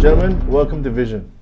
Gentlemen, welcome to Vision.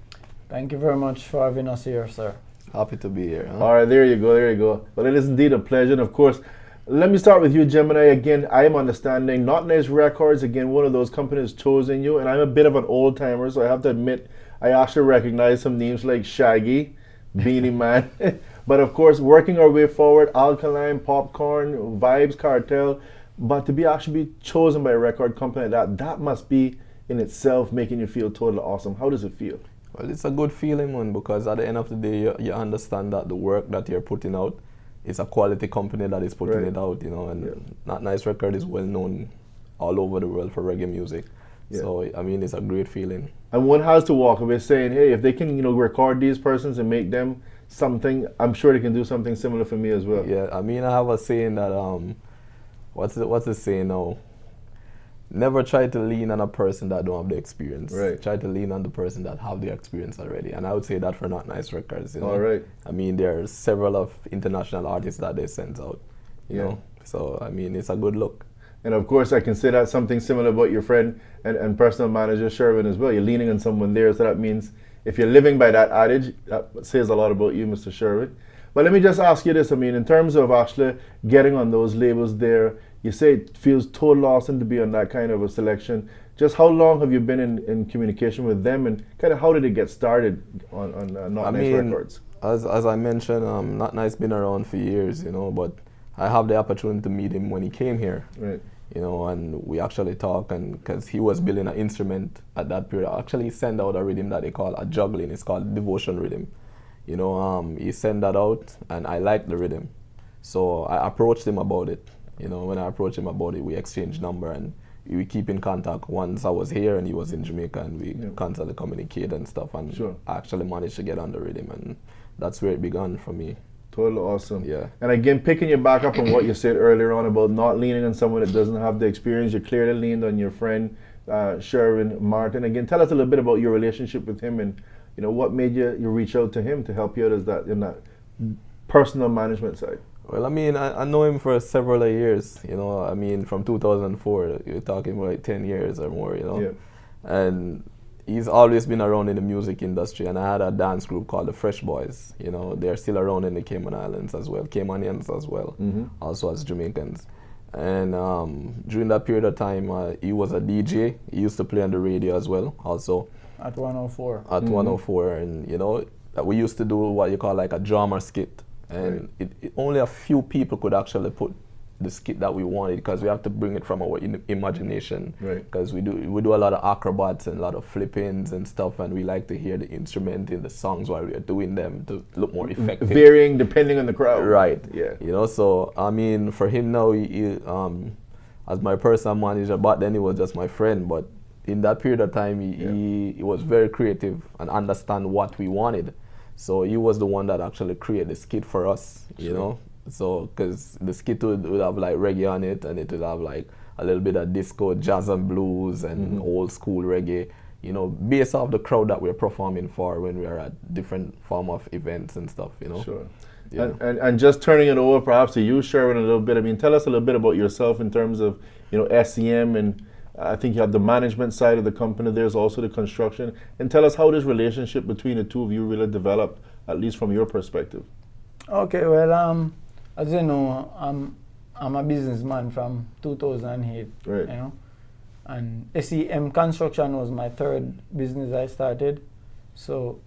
Thank you very much for having us here, sir. Happy to be here. Huh? All right, there you go. But it is indeed a pleasure. And of course, let me start with you, Gemini. Again, I am understanding Notnice Records, again, one of those companies chosen you. And I'm a bit of an old timer, so I have to admit, I actually recognize some names like Shaggy, Beanie Man. But of course, working our way forward, Alkaline, Popcorn, Vibes, Cartel. But to be actually chosen by a record company like that must be in itself making you feel totally awesome. How does it feel? Well, it's a good feeling, man, because at the end of the day, you understand that the work that you're putting out is a quality company that is putting it out, you know, and Notnice Record is well known all over the world for reggae music. Yeah. So, I mean, it's a great feeling. And one has to walk away saying, hey, if they can, record these persons and make them something, I'm sure they can do something similar for me as well. Yeah, I mean, I have a saying that, what's the saying now? Never try to lean on a person that don't have the experience. Right. Try to lean on the person that have the experience already. And I would say that for Notnice Records. You know? All right. I mean, there are several of international artists that they send out. You know. So I mean, it's a good look. And of course, I can say that something similar about your friend and personal manager Sherwin as well. You're leaning on someone there, so that means if you're living by that adage, that says a lot about you, Mr. Sherwin. But let me just ask you this. I mean, in terms of actually getting on those labels there, you say it feels totally awesome to be on that kind of a selection. Just how long have you been in communication with them, and kind of how did it get started on Notnice Records? As I mentioned, Notnice been around for years, you know, but I have the opportunity to meet him when he came here. Right. You know, and we actually talk, and because he was building an instrument at that period, I actually sent out a rhythm that they call a juggling. It's called devotion rhythm. You know, he sent that out, and I liked the rhythm. So I approached him about it. You know, when I approached him about it, we exchanged number, and we keep in contact. Once I was here and he was in Jamaica, and we constantly communicate and stuff, and I actually managed to get on the rhythm, and that's where it began for me. Totally awesome. Yeah. And again, picking you back up on what you said earlier on about not leaning on someone that doesn't have the experience, you clearly leaned on your friend Sherwin Martin. Again, tell us a little bit about your relationship with him, and what made you reach out to him to help you out as that in that personal management side. Well, I mean, I know him for several years, you know. I mean, from 2004, you're talking about 10 years or more, you know. Yeah. And he's always been around in the music industry, and I had a dance group called the Fresh Boys. You know, they're still around in the Cayman Islands as well, Caymanians as well, also as Jamaicans. And during that period of time, he was a DJ. He used to play on the radio as well, also. At 104. At 104, and we used to do what you call like a drama skit. And only a few people could actually put the skit that we wanted, because we have to bring it from our imagination. Right. Because we do a lot of acrobats and a lot of flip-ins and stuff, and we like to hear the instrument in the songs while we are doing them to look more effective. Varying depending on the crowd. Right. Yeah. You know, so I mean, for him now, he, as my personal manager, but then he was just my friend. But in that period of time, he was very creative and understand what we wanted. So he was the one that actually created the skit for us, you know. So, because the skit would have like reggae on it, and it would have like a little bit of disco, jazz and blues, and old school reggae, you know, based off the crowd that we're performing for when we are at different form of events and stuff, you know. Sure. Yeah. And just turning it over perhaps to you, Sherwin, a little bit. I mean, tell us a little bit about yourself in terms of, SEM, and I think you have the management side of the company. There's also the construction. And tell us how this relationship between the two of you really developed, at least from your perspective. Okay, well, as you know, I'm a businessman from 2008, right. And SEM Construction was my third business I started. So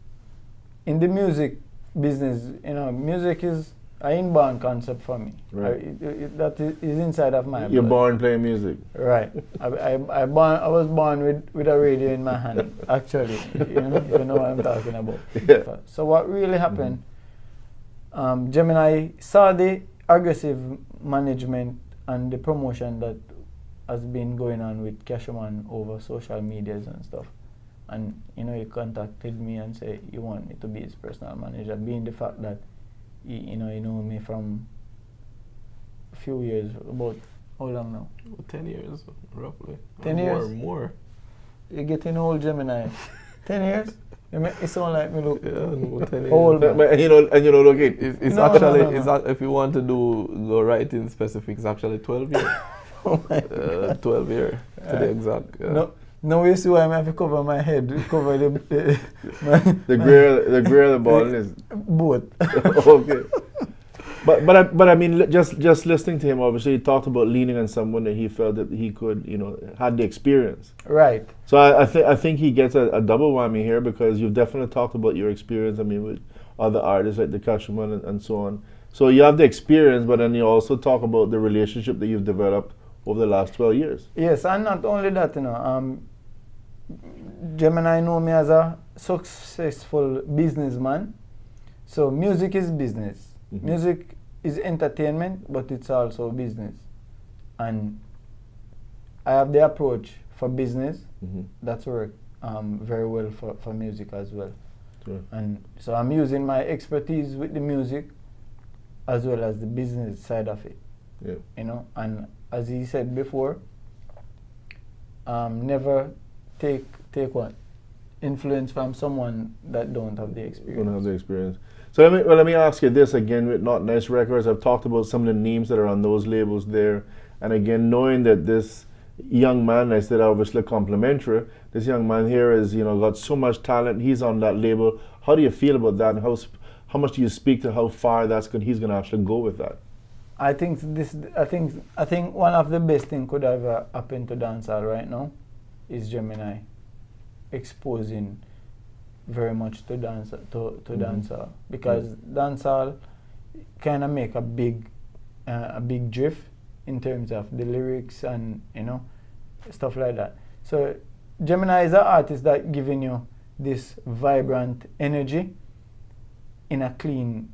in the music business, music is an inborn concept for me. Right. That is inside of my blood. You're born playing music. Right. I was born with a radio in my hand, actually. If you know what I'm talking about. Yeah. So what really happened, Gemini saw the aggressive management and the promotion that has been going on with Casherman over social medias and stuff. And, he contacted me and said he wanted me to be his personal manager, being the fact that he know me from a few years, about how long now? 10 years, roughly. 10 years? More. You're getting old, Gemini. 10 years? It sounds like me look 10 years. old. Look, it's No, actually, no. It's if you want to go right in specific, it's actually 12 years. Oh my God. 12 years, to be exact. Yeah. Now you see why I have to cover my head, cover The grayer the ball is both. okay. But I mean, just listening to him, obviously, he talked about leaning on someone that he felt that he could, had the experience. Right. So I think he gets a double whammy here, because you've definitely talked about your experience. I mean, with other artists like the Cashman and so on. So you have the experience, but then you also talk about the relationship that you've developed over the last 12 years. Yes, and not only that, Gemini know me as a successful businessman. So music is business. Mhm. Music is entertainment, but it's also business. And I have the approach for business Mhm. that's worked very well for music as well. Sure. And so I'm using my expertise with the music as well as the business side of it. Yeah. And as he said before, never take what? Influence from someone that don't have the experience. Don't have the experience. So let me ask you this again with Notnice Records. I've talked about some of the names that are on those labels there, and again, knowing that this young man, I said obviously complimentary, this young man here is got so much talent. He's on that label. How do you feel about that, and how much do you speak to how far he's going to actually go with that? I think one of the best thing could ever happen to dancehall right now is Gemini exposing very much to dancehall, because dancehall kind of make a big drift in terms of the lyrics and stuff like that. So Gemini is an artist that giving you this vibrant energy in a clean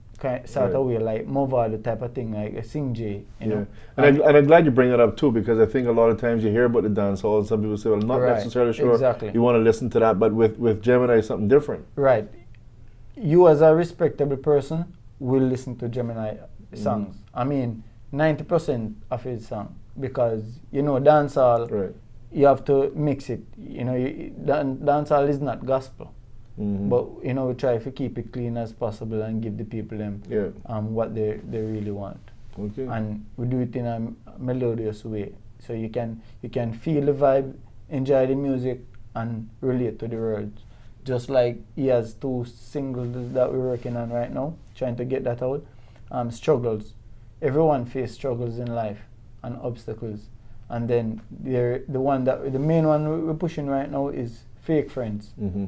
sort of way, like Movado type of thing, like a Sing J, And I'm glad you bring that up too, because I think a lot of times you hear about the dance hall and some people say, well, I'm not necessarily sure you want to listen to that, but with Gemini it's something different. Right. You as a respectable person will listen to Gemini songs. I mean, 90% of his song, because dancehall, right, you have to mix it. Dancehall is not gospel. Mm-hmm. But we try to keep it clean as possible and give the people them what they really want. Okay. And we do it in a melodious way, so you can feel the vibe, enjoy the music, and relate to the words. Just like he has 2 singles that we're working on right now, trying to get that out. Struggles. Everyone faces struggles in life and obstacles. And then the main one we're pushing right now is Fake Friends. Mm-hmm.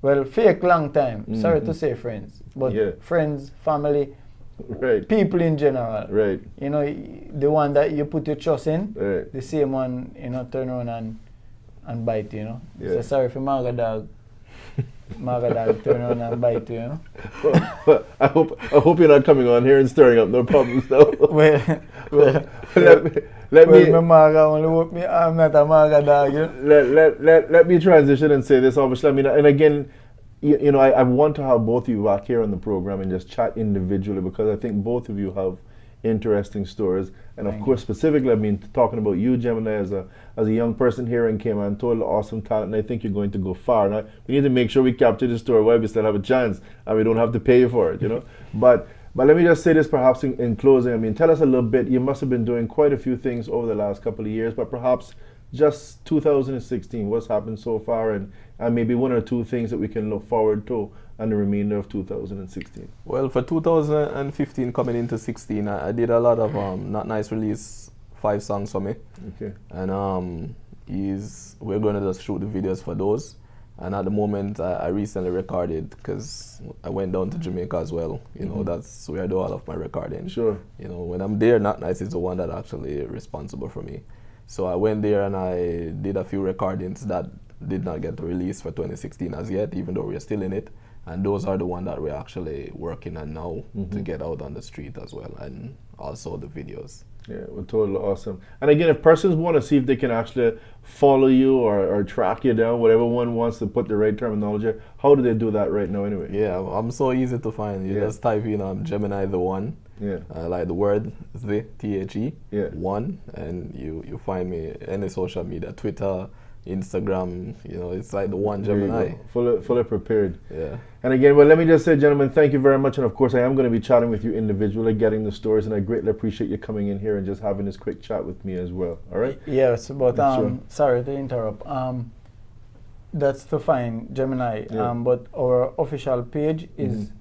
Well, fake long time. Sorry to say friends, but friends, family, right, people in general. Right. The one that you put your trust in, right, the same one, turn around and bite, Yeah. So sorry for Marga Dog. Marga Dog turn around and bite, Well, I hope you're not coming on here and stirring up no problems though. well, let me Marga only whoop me. I'm not a Marga Dog. Let me transition and say this. Obviously, I mean, and again, I want to have both of you back here on the program and just chat individually, because I think both of you have interesting stories, and of course, specifically, I mean, talking about you, Gemini, as a young person here in Cayman, total awesome talent, and I think you're going to go far. Now, we need to make sure we capture the story while we still have a chance, and we don't have to pay you for it, But let me just say this, perhaps in closing. I mean, tell us a little bit. You must have been doing quite a few things over the last couple of years, but perhaps just 2016, what's happened so far, and maybe 1 or 2 things that we can look forward to on the remainder of 2016. Well, for 2015 coming into 16, I did a lot of Notnice release 5 songs for me. Okay. And we're going to just shoot the videos for those. And at the moment, I recently recorded, because I went down to Jamaica as well. That's where I do all of my recording. Sure. When I'm there, Notnice is the one that actually responsible for me. So I went there and I did a few recordings that did not get released for 2016 as yet, even though we're still in it. And those are the ones that we're actually working on now to get out on the street as well, and also the videos. Yeah, well, totally awesome. And again, if persons want to see if they can actually follow you or track you down, whatever one wants to put the right terminology, how do they do that right now anyway? Yeah, I'm so easy to find. You just type in Gemini the One. Yeah. Like the word the THE one, and you find me any social media, Twitter, Instagram. It's like the One Gemini. Fully prepared. Yeah. And again, well, let me just say, gentlemen, thank you very much. And of course, I am going to be chatting with you individually, getting the stories, and I greatly appreciate you coming in here and just having this quick chat with me as well. All right? Yes, but sorry to interrupt. That's to find Gemini. Yeah. But our official page is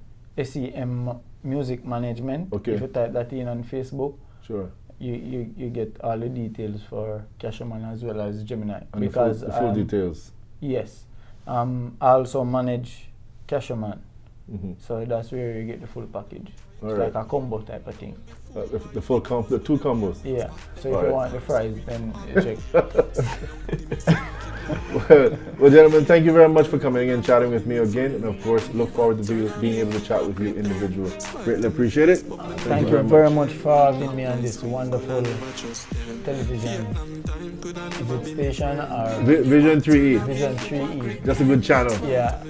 SEM Music Management. Okay. If you type that in on Facebook, Sure. you get all the details for Casherman as well as Gemini. And because the full details. yes, I also manage Casherman, Mm-hmm. so that's where you get the full package. All It's right. like a combo type of thing. The full the two combos. Yeah. So if All you right. want the fries, then you check. Well, gentlemen, thank you very much for coming in and chatting with me again. And of course, look forward to being able to chat with you individually. Greatly appreciate it. Thank you very much for having me on this wonderful television. Is it station or Vision 3E. Vision 3E? Just a good channel. Yeah,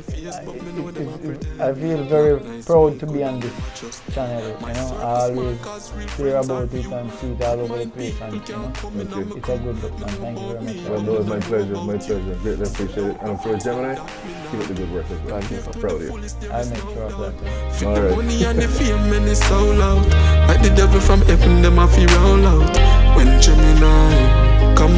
I feel very proud to be on this channel. You know, I always hear about it and see it all over the place, and you know, Okay. it's a good look, man. Thank you very much. Well, no, it's my pleasure. My pleasure. Greatly appreciate it. And of course, Gemini, keep up the good work as well. Thank you. I'm proud of you. I'll make sure of that. All right. Money and the fame and it's so loud. Like the devil from heaven, them a fi roll out. When Gemini come